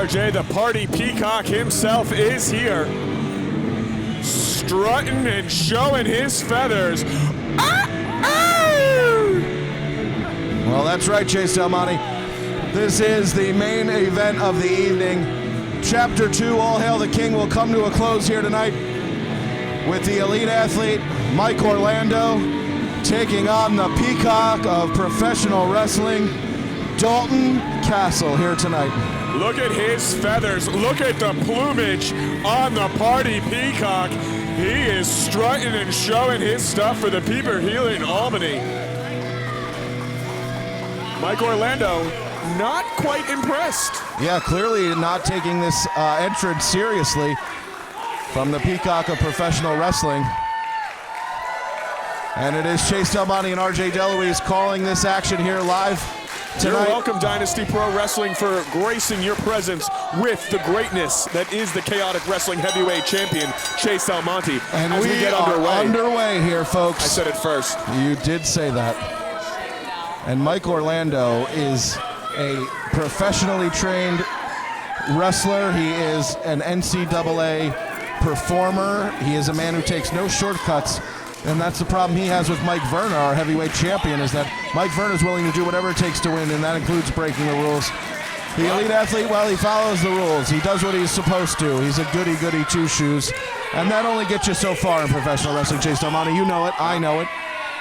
RJ, the party peacock himself is here. Strutting and showing his feathers. Well, that's right, Chase Almonte. This is the main event of the evening. Chapter 2, All Hail the King, will come to a close here tonight with the elite athlete, Mike Orlando, taking on the peacock of professional wrestling, Dalton Castle, here tonight. Look at his feathers. Look at the plumage on the party peacock. He is strutting and showing his stuff for the people here in Albany. Mike Orlando, not quite impressed. Yeah, clearly not taking this entrance seriously from the peacock of professional wrestling. And it is Chase Almonte and RJ DeLuise calling this action here live tonight. You're welcome, Dynasty Pro Wrestling, for gracing your presence with the greatness that is the Chaotic Wrestling Heavyweight Champion, Chase Almonte. And as we get are underway here, folks. I said it first. You did say that. And Mike Orlando is a professionally trained wrestler. He is an NCAA performer. He is a man who takes no shortcuts. And that's the problem he has with Mike Verna, our heavyweight champion, is that Mike Verna is willing to do whatever it takes to win, and that includes breaking the rules. The elite athlete, well, he follows the rules. He does what he's supposed to. He's a goody-goody two-shoes. And that only gets you so far in professional wrestling, Chase Almonte. You know it. I know it.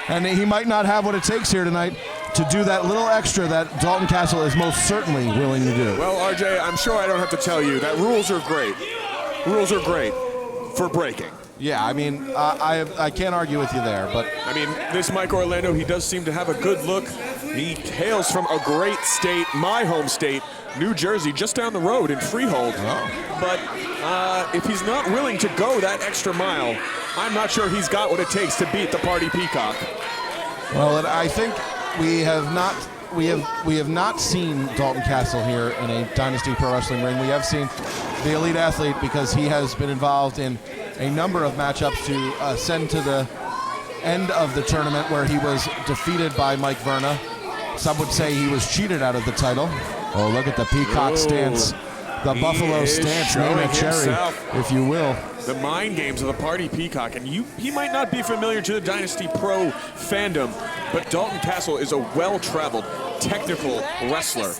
And he might not have what it takes here tonight to do that little extra that Dalton Castle is most certainly willing to do. Well, RJ, I'm sure I don't have to tell you that rules are great. Rules are great for breaking. Yeah, I mean, I can't argue with you there, but... I mean, this Mike Orlando, he does seem to have a good look. He hails from a great state, my home state, New Jersey, just down the road in Freehold. Oh. But if he's not willing to go that extra mile, I'm not sure he's got what it takes to beat the party peacock. Well, I think we have not seen Dalton Castle here in a Dynasty Pro Wrestling ring. We have seen the elite athlete because he has been involved in a number of matchups to ascend to the end of the tournament where he was defeated by Mike Verna. Some would say he was cheated out of the title. Oh, look at the peacock stance. The buffalo stance, name it cherry, if you will. The mind games of the party peacock. And he might not be familiar to the Dynasty Pro fandom, but Dalton Castle is a well-traveled, technical wrestler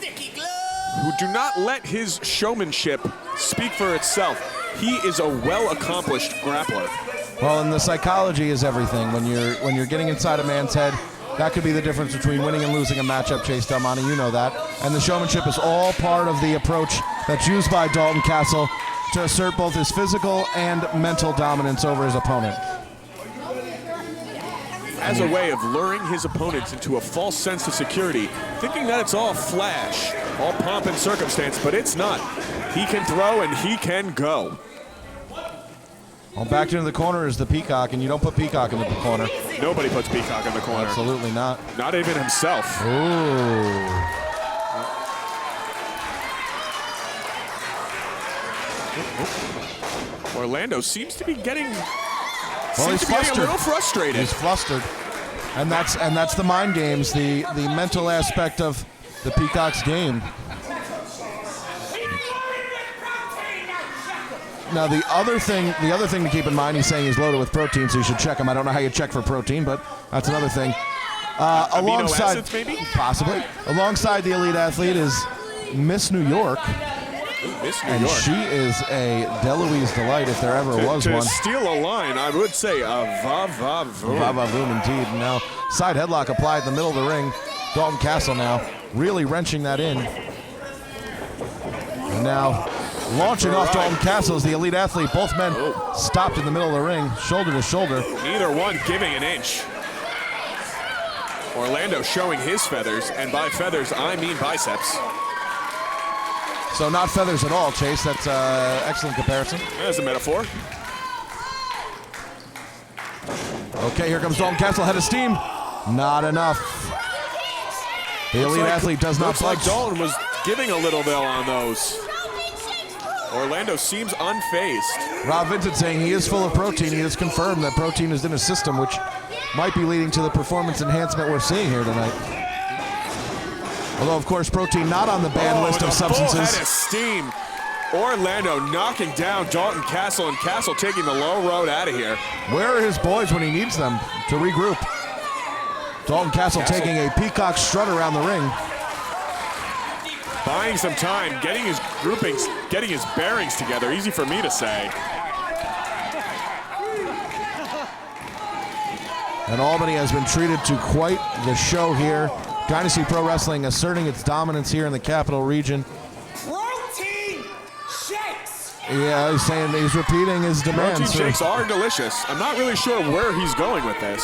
who do not let his showmanship speak for itself. He is a well-accomplished grappler. Well, and the psychology is everything. When you're getting inside a man's head, that could be the difference between winning and losing a matchup, Chase Almonte, you know that. And the showmanship is all part of the approach that's used by Dalton Castle to assert both his physical and mental dominance over his opponent. As a way of luring his opponents into a false sense of security, thinking that it's all flash, all pomp and circumstance, but it's not. He can throw and he can go. Well, back into the corner is the peacock, and you don't put peacock into the corner. Nobody puts peacock in the corner. Absolutely not. Not even himself. Ooh. Orlando seems to be getting, he's a little frustrated. He's flustered, and that's the mind games, the mental aspect of the peacock's game. Now the other thing to keep in mind, he's saying he's loaded with protein, so you should check him. I don't know how you check for protein, but that's another thing. Amino acids, maybe? Possibly. Alongside the elite athlete is Miss New York. Miss New York. She is a DeLuise delight if there ever was one. To steal a line, I would say a va-va-voom. Va-va-voom indeed. Now, side headlock applied in the middle of the ring. Dalton Castle now really wrenching that in. And now launching off Dalton Castle as the elite athlete. Both men stopped in the middle of the ring, shoulder to shoulder. Neither one giving an inch. Orlando showing his feathers, and by feathers, I mean biceps. So not feathers at all, Chase. That's an excellent comparison. That's a metaphor. Okay, here comes Dalton Castle, head of steam. Not enough. The elite athlete does not budge. Looks like Dalton was giving a little bit on those. Orlando seems unfazed. Rob Vincent saying he is full of protein. He has confirmed that protein is in his system, which might be leading to the performance enhancement we're seeing here tonight. Although, of course, protein not on the banned list of substances. Full head of steam. Orlando knocking down Dalton Castle, and Castle taking the low road out of here. Where are his boys when he needs them to regroup? Dalton Castle taking a peacock strut around the ring. Buying some time, getting his groupings, getting his bearings together. Easy for me to say. And Albany has been treated to quite the show here. Dynasty Pro Wrestling asserting its dominance here in the Capital Region. Protein shakes! Yeah, he's repeating his demands. Protein shakes are delicious. I'm not really sure where he's going with this.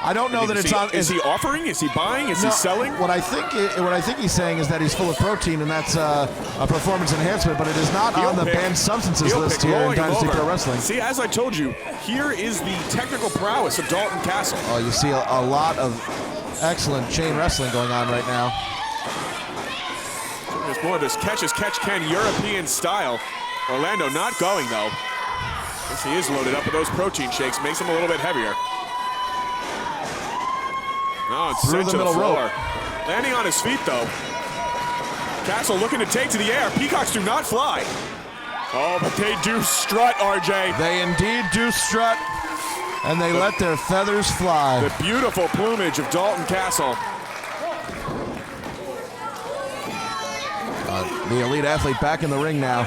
I don't know that it's on. Is he offering? Is he buying? Is he selling? What I think he's saying is that he's full of protein, and that's a performance enhancement, but it is not on the banned substances list here in Dynasty Pro Wrestling. See, as I told you, here is the technical prowess of Dalton Castle. Oh, you see a lot of excellent chain wrestling going on right now. There's more of this catch-as-catch-can European style. Orlando not going, though. Guess he is loaded up with those protein shakes. Makes him a little bit heavier. Oh, and Through sent the to the middle floor. rope. Landing on his feet, though. Castle looking to take to the air. Peacocks do not fly. Oh, but they do strut, RJ. They indeed do strut, and they let their feathers fly. The beautiful plumage of Dalton Castle. The elite athlete back in the ring now,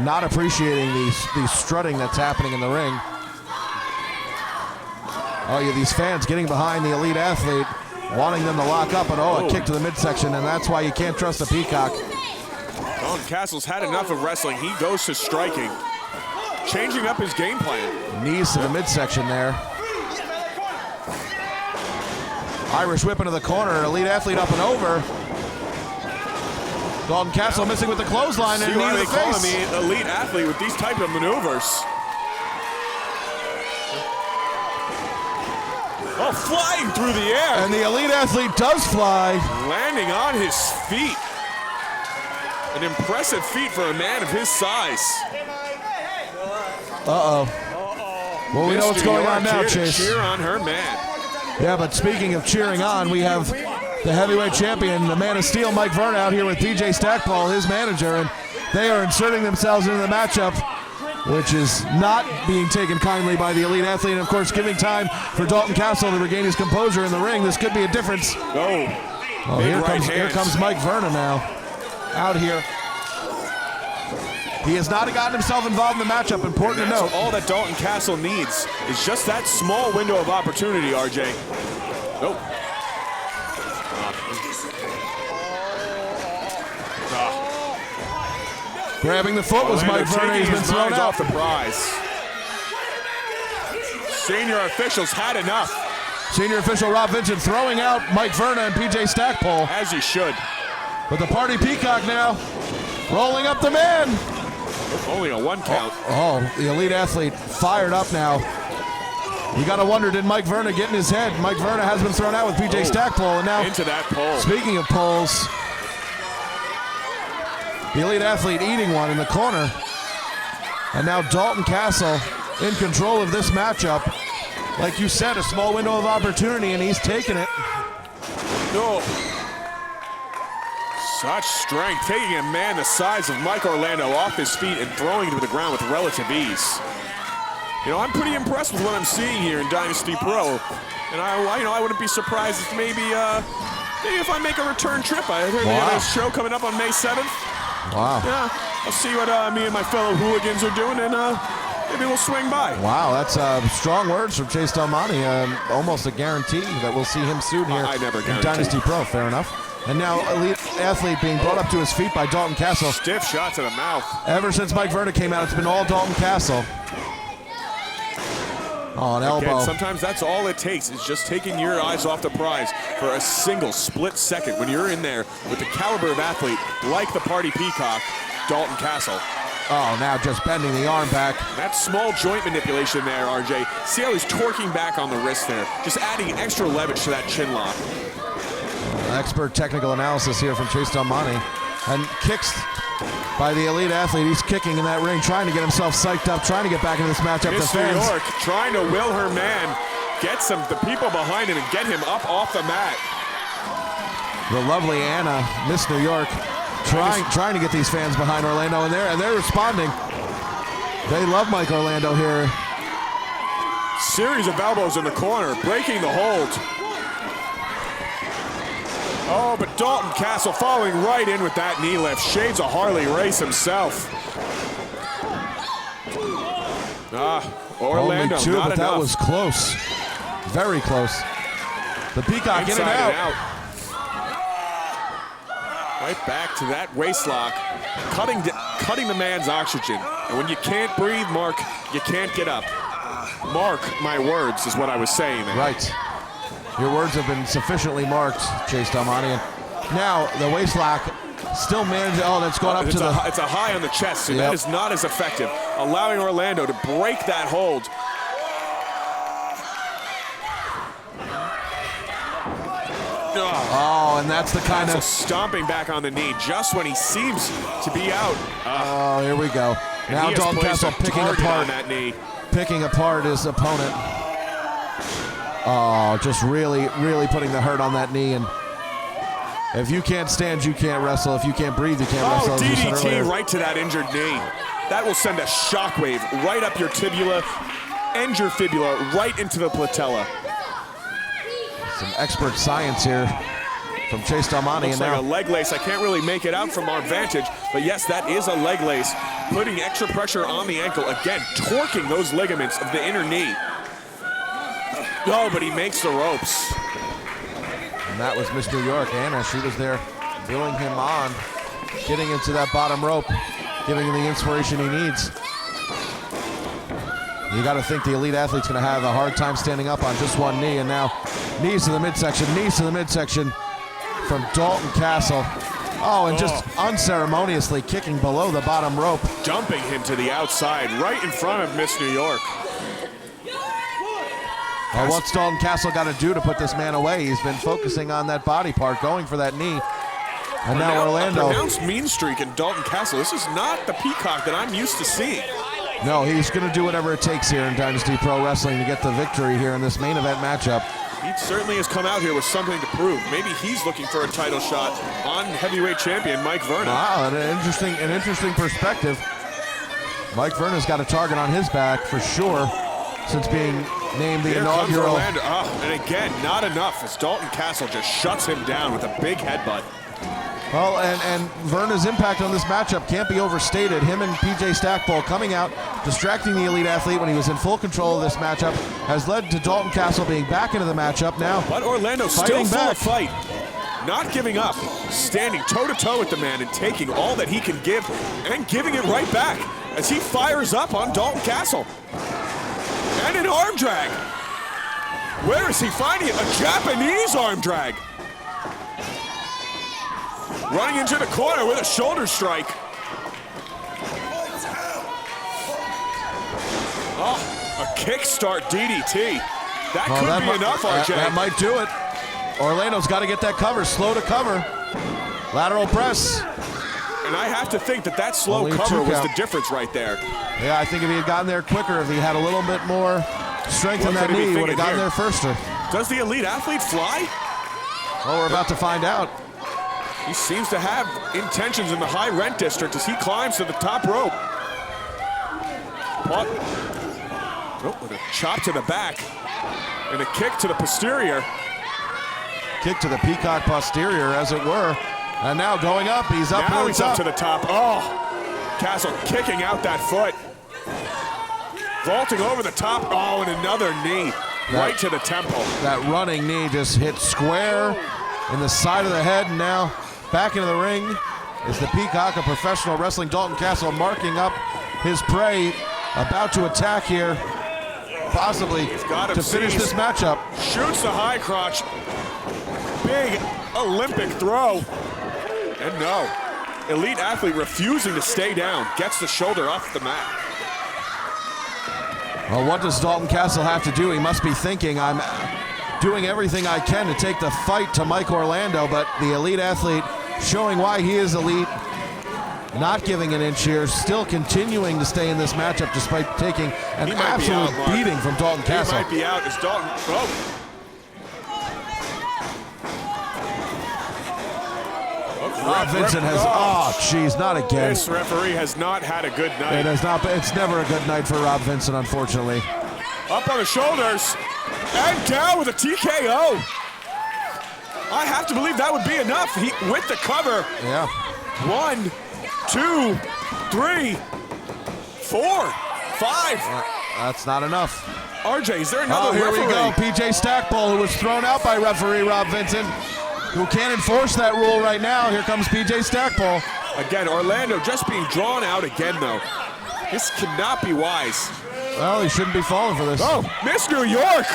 not appreciating the strutting that's happening in the ring. Oh, yeah, these fans getting behind the elite athlete, wanting them to lock up, and a kick to the midsection, and that's why you can't trust a peacock. Dalton Castle's had enough of wrestling. He goes to striking, changing up his game plan. Knees to the midsection there. Irish whip into the corner, elite athlete up and over. Dalton Castle missing with the clothesline and knee to the call face. him the elite athlete with these type of maneuvers. Oh, flying through the air. And the elite athlete does fly. Landing on his feet. An impressive feat for a man of his size. Uh-oh. Well, we know what's going on now, Chase. Cheer on her man. Yeah, but speaking of cheering on, we have the heavyweight champion, the Man of Steel, Mike Vern, out here with DJ Stackpole, his manager, and they are inserting themselves into the matchup, which is not being taken kindly by the elite athlete, and of course giving time for Dalton Castle to regain his composure in the ring. This could be a difference. Oh, here comes Mike Verna now, out here. He has not gotten himself involved in the matchup, important to note. All that Dalton Castle needs is just that small window of opportunity, RJ. Nope. Grabbing the foot was Mike Verna. He's been thrown out. Off the prize. Senior officials had enough. Senior official Rob Vincent throwing out Mike Verna and PJ Stackpole. As he should. But the party peacock now rolling up the man. Only a 1 count. Oh, the elite athlete fired up now. You got to wonder, did Mike Verna get in his head? Mike Verna has been thrown out with PJ Stackpole, and now into that pole. Speaking of poles, the elite athlete eating one in the corner, and now Dalton Castle in control of this matchup. Like you said, a small window of opportunity, and he's taking it. No. Such strength, taking a man the size of Mike Orlando off his feet and throwing him to the ground with relative ease. You know, I'm pretty impressed with what I'm seeing here in Dynasty Pro, and I wouldn't be surprised if maybe if I make a return trip. I heard we have a show coming up on May 7th. Wow. Yeah, I'll see what me and my fellow hooligans are doing, and maybe we'll swing by. Wow, that's strong words from Chase Delmonte. Almost a guarantee that we'll see him soon here in Dynasty Pro. Fair enough. And now elite athlete being brought up to his feet by Dalton Castle. Stiff shot to the mouth. Ever since Mike Verna came out, it's been all Dalton Castle. Oh, an elbow. Again, sometimes that's all it takes, is just taking your eyes off the prize for a single split second when you're in there with the caliber of athlete like the Party Peacock, Dalton Castle. Oh, now just bending the arm back. That small joint manipulation there, RJ. See how he's torquing back on the wrist there, just adding extra leverage to that chin lock. Expert technical analysis here from Chase Delmonte. And kicks by the elite athlete. He's kicking in that ring, trying to get himself psyched up, trying to get back into this matchup. Miss New York trying to will her man, get the people behind him and get him up off the mat. The lovely Anna, Miss New York, trying to get these fans behind Orlando, and they're responding. They love Mike Orlando here. Series of elbows in the corner, breaking the hold. Oh, but Dalton Castle following right in with that knee lift. Shades of Harley Race himself. Orlando, only two, not but enough. that was close. Very close. The Peacock in and out. Right back to that waist lock, cutting the man's oxygen. And when you can't breathe, Mark, you can't get up. Mark my words is what I was saying there. Right. Your words have been sufficiently marked, Chase Dalmani. And now the waist lock still managed. Oh, that's going up to the. It's a high on the chest, so that is not as effective. Allowing Orlando to break that hold. Oh, and that's the kind of stomping back on the knee just when he seems to be out. Oh, here we go. Now Dalton Castle picking apart his opponent. Oh, just really putting the hurt on that knee. And if you can't stand, you can't wrestle. If you can't breathe, you can't wrestle. DDT right to that injured knee. That will send a shockwave right up your tibula and your fibula, right into the patella. Some expert science here from Chase Dalmani. Looks like a leg lace. I can't really make it out from our vantage, but yes, that is a leg lace. Putting extra pressure on the ankle. Again, torquing those ligaments of the inner knee. Oh, but he makes the ropes. And that was Miss New York, Anna. She was there willing him on, getting into that bottom rope, giving him the inspiration he needs. You got to think the elite athlete's going to have a hard time standing up on just one knee, and now knees to the midsection from Dalton Castle. Oh, and just unceremoniously kicking below the bottom rope. Dumping him to the outside, right in front of Miss New York. Well, what's Dalton Castle got to do to put this man away? He's been focusing on that body part, going for that knee. And now Orlando. A pronounced mean streak in Dalton Castle. This is not the Peacock that I'm used to seeing. No, he's going to do whatever it takes here in Dynasty Pro Wrestling to get the victory here in this main event matchup. He certainly has come out here with something to prove. Maybe he's looking for a title shot on heavyweight champion Mike Vernon. Wow, an interesting perspective. Mike Vernon's got a target on his back for sure since being named the inaugural. And again, not enough as Dalton Castle just shuts him down with a big headbutt. Well, and Verna's impact on this matchup can't be overstated. Him and PJ Stackpole coming out, distracting the elite athlete when he was in full control of this matchup, has led to Dalton Castle being back into the matchup now. But Orlando still full of fight, not giving up, standing toe-to-toe with the man and taking all that he can give and giving it right back as he fires up on Dalton Castle. And an arm drag. Where is he finding it? A Japanese arm drag. Running into the corner with a shoulder strike. Oh, a kickstart DDT. That could be enough, RJ. That might do it. Orlando's got to get that cover, slow to cover. Lateral press. And I have to think that slow cover was the difference right there. Yeah, I think if he had gotten there quicker, if he had a little bit more strength in that knee, he would have gotten there firster. Does the elite athlete fly? Well, we're about to find out. He seems to have intentions in the high rent district as he climbs to the top rope. With a chop to the back and a kick to the posterior. Kick to the Peacock posterior, as it were. And now going up, he's up. Now he's up to the top. Oh, Castle kicking out that foot. Vaulting over the top. Oh, and another knee right to the temple. That running knee just hit square in the side of the head, and now back into the ring is the Peacock of professional wrestling. Dalton Castle marking up his prey, about to attack here, possibly to finish this matchup. Shoots the high crotch. Big Olympic throw. And no, elite athlete refusing to stay down, gets the shoulder off the mat. Well, what does Dalton Castle have to do? He must be thinking, I'm doing everything I can to take the fight to Mike Orlando, but the elite athlete showing why he is elite, not giving an inch here, still continuing to stay in this matchup despite taking an absolute beating from Dalton Castle. He might be out as Dalton, Oh, Vincent has, oh, jeez, not again. This referee has not had a good night. It has not, it's never a good night for Rob Vincent, unfortunately. Up on the shoulders, and down with a TKO. I have to believe that would be enough. He with the cover. Yeah. 1, 2, 3, 4, 5. That's not enough. RJ, is there another here referee? we go. PJ Stackpole, who was thrown out by referee Rob Vincent, who can't enforce that rule right now. Here comes PJ Stackpole. Again, Orlando just being drawn out again, though. This cannot be wise. Well, he shouldn't be falling for this. Oh, Miss New York.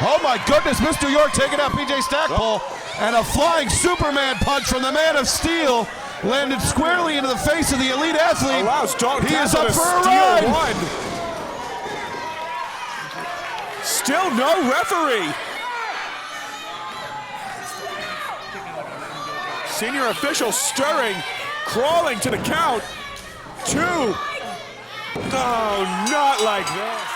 Oh my goodness, Miss New York taking out PJ Stackpole. And a flying Superman punch from the Man of Steel landed squarely into the face of the elite athlete. Allows Dalton He is Castle up to for a steal ride. one. Still no referee. Senior official stirring, crawling to the count. 2. Oh, not like this.